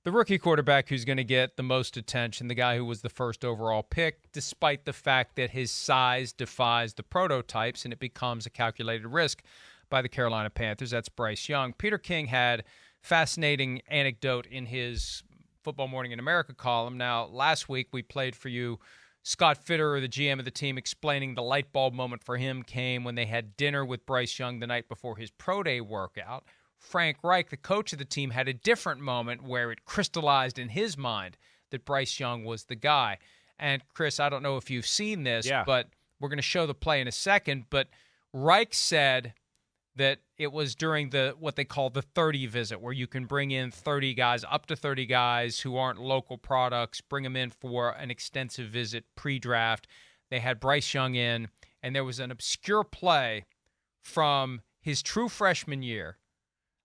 the rookie quarterback who's going to get the most attention, the guy who was the first overall pick, despite the fact that his size defies the prototypes and it becomes a calculated risk by the Carolina Panthers. That's Bryce Young. Peter King had fascinating anecdote in his Football Morning in America column. Now, last week we played for you Scott Fitterer, the GM of the team, explaining the light bulb moment for him came when they had dinner with Bryce Young the night before his pro day workout. Frank Reich, the coach of the team, had a different moment where it crystallized in his mind that Bryce Young was the guy. And, Chris, I don't know if you've seen this, but we're going to show the play in a second. But Reich said that it was during what they call the 30 visit, where you can bring in 30 guys, up to 30 guys who aren't local products, bring them in for an extensive visit pre-draft. They had Bryce Young in, and there was an obscure play from his true freshman year,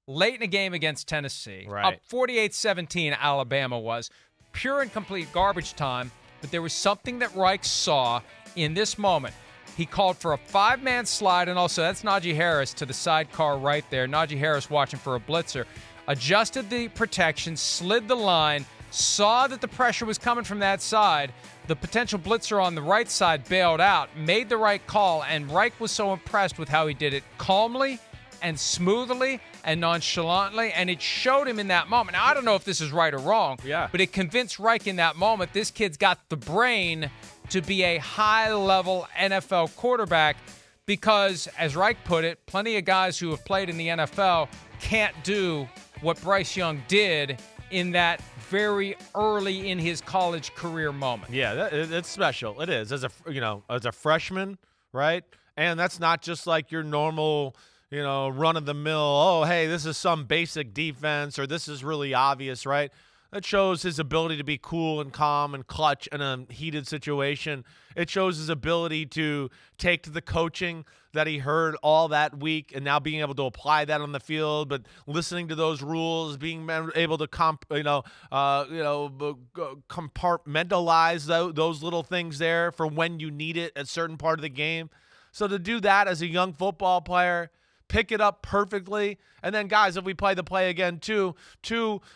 late in a game against Tennessee, up 48-17, Alabama was. Pure and complete garbage time, but there was something that Reich saw in this moment. He called for a 5-man slide, and also that's Najee Harris to the sidecar right there. Najee Harris watching for a blitzer. Adjusted the protection, slid the line, saw that the pressure was coming from that side. The potential blitzer on the right side bailed out, made the right call, and Reich was so impressed with how he did it calmly and smoothly and nonchalantly, and it showed him in that moment. Now, I don't know if this is right or wrong, but it convinced Reich in that moment this kid's got the brain to be a high-level NFL quarterback because, as Reich put it, plenty of guys who have played in the NFL can't do what Bryce Young did in that very early in his college career moment. Yeah, it's special. It is as a freshman, right? And that's not just like your normal, run-of-the-mill. Oh, hey, this is some basic defense, or this is really obvious, right? It shows his ability to be cool and calm and clutch in a heated situation. It shows his ability to take to the coaching that he heard all that week and now being able to apply that on the field, but listening to those rules, being able to compartmentalize those little things there for when you need it at a certain part of the game. So to do that as a young football player, pick it up perfectly. And then, guys, if we play the play again, too,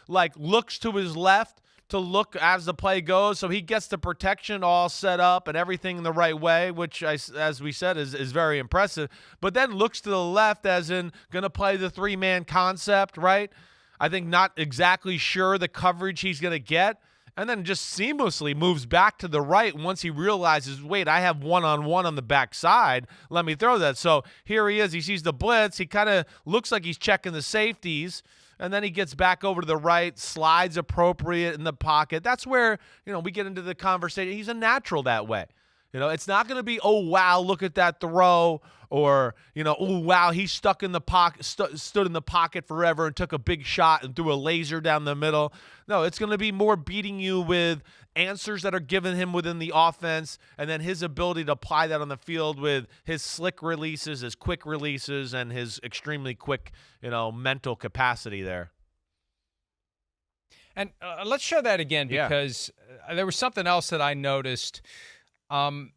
looks to his left to look as the play goes. So he gets the protection all set up and everything the right way, which, as we said, is very impressive. But then looks to the left as in going to play the 3-man concept, right? I think not exactly sure the coverage he's going to get. And then just seamlessly moves back to the right once he realizes, wait, I have one-on-one on the backside. Let me throw that. So here he is. He sees the blitz. He kind of looks like he's checking the safeties. And then he gets back over to the right, slides appropriate in the pocket. That's where, we get into the conversation. He's a natural that way. It's not going to be, oh, wow, look at that throw, or, oh, wow, he stuck in the pocket, stood in the pocket forever and took a big shot and threw a laser down the middle. No, it's going to be more beating you with answers that are given him within the offense, and then his ability to apply that on the field with his slick releases, his quick releases, and his extremely quick, mental capacity there. And let's show that again because there was something else that I noticed. And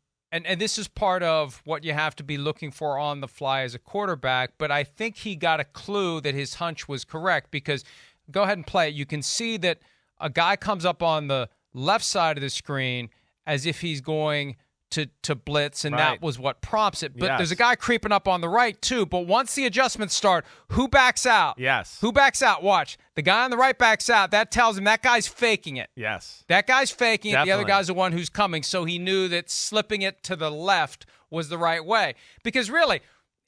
this is part of what you have to be looking for on the fly as a quarterback, but I think he got a clue that his hunch was correct because go ahead and play it. You can see that a guy comes up on the left side of the screen as if he's going to blitz, and that was what prompts it. But there's a guy creeping up on the right, too. But once the adjustments start, who backs out? Yes. Who backs out? Watch. The guy on the right backs out. That tells him that guy's faking it. Yes. That guy's faking Definitely. it. The other guy's the one who's coming. So he knew that slipping it to the left was the right way. Because really,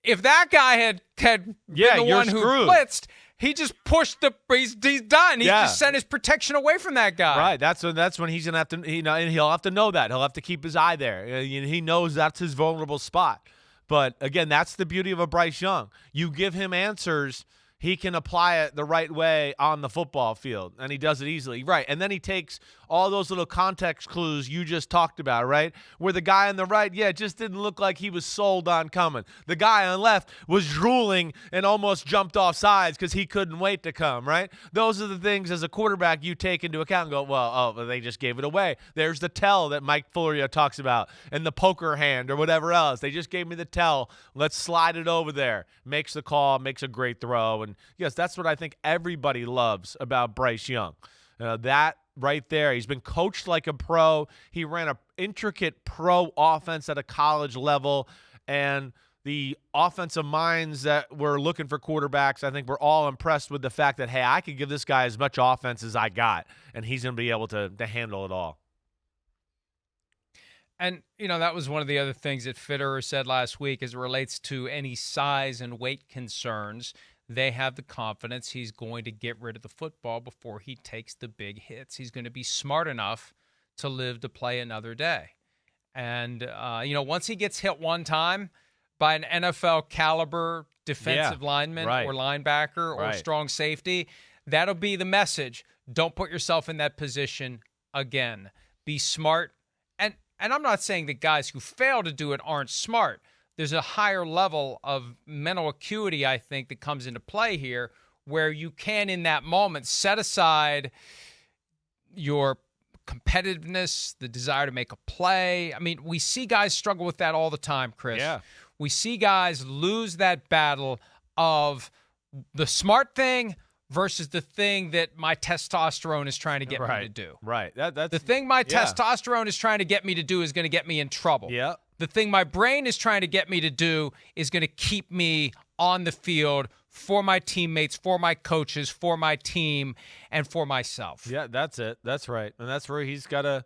if that guy had been the one who blitzed, he just pushed he's done. He just sent his protection away from that guy. Right. That's when he's going to have to, and he'll have to know that. He'll have to keep his eye there. He knows that's his vulnerable spot. But again, that's the beauty of a Bryce Young. You give him answers, he can apply it the right way on the football field, and he does it easily. Right. And then he takes all those little context clues you just talked about, right? Where the guy on the right, it just didn't look like he was sold on coming. The guy on the left was drooling and almost jumped off sides because he couldn't wait to come, right? Those are the things as a quarterback you take into account and go, well, they just gave it away. There's the tell that Mike Florio talks about and the poker hand or whatever else. They just gave me the tell. Let's slide it over there. Makes the call, makes a great throw. And yes, that's what I think everybody loves about Bryce Young. That right there, he's been coached like a pro. He ran an intricate pro offense at a college level, and the offensive minds that were looking for quarterbacks, I think we're all impressed with the fact that, hey, I could give this guy as much offense as I got, and he's going to be able to handle it all. And, that was one of the other things that Fitterer said last week as it relates to any size and weight concerns. They have the confidence he's going to get rid of the football before he takes the big hits. He's going to be smart enough to live to play another day. And, once he gets hit one time by an NFL caliber defensive lineman or linebacker or strong safety, that'll be the message. Don't put yourself in that position again. Be smart. And I'm not saying that guys who fail to do it aren't smart. There's a higher level of mental acuity, I think, that comes into play here where you can, in that moment, set aside your competitiveness, the desire to make a play. I mean, we see guys struggle with that all the time, Chris. Yeah. We see guys lose that battle of the smart thing versus the thing that my testosterone is trying to get me to do. Right. That's the thing my testosterone is trying to get me to do is going to get me in trouble. Yeah. The thing my brain is trying to get me to do is going to keep me on the field for my teammates, for my coaches, for my team, and for myself. Yeah, that's it. That's right. And that's where he's got to,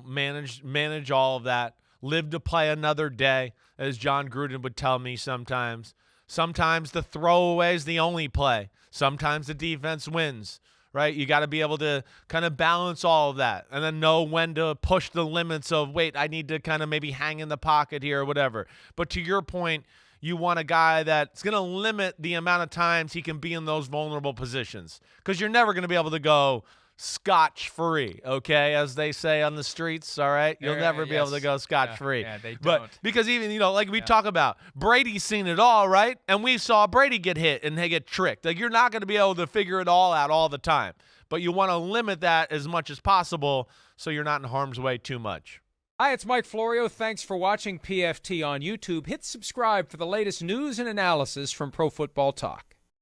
manage all of that. Live to play another day, as John Gruden would tell me sometimes. Sometimes the throwaway is the only play. Sometimes the defense wins, right? You got to be able to kind of balance all of that and then know when to push the limits of, wait, I need to kind of maybe hang in the pocket here or whatever. But to your point, you want a guy that's going to limit the amount of times he can be in those vulnerable positions because you're never going to be able to go scotch-free, okay, as they say on the streets, all right? You'll never be able to go scotch-free. Yeah, they don't. But because even, like we talk about, Brady's seen it all, right? And we saw Brady get hit and they get tricked. Like, you're not going to be able to figure it all out all the time. But you want to limit that as much as possible so you're not in harm's way too much. Hi, it's Mike Florio. Thanks for watching PFT on YouTube. Hit subscribe for the latest news and analysis from Pro Football Talk.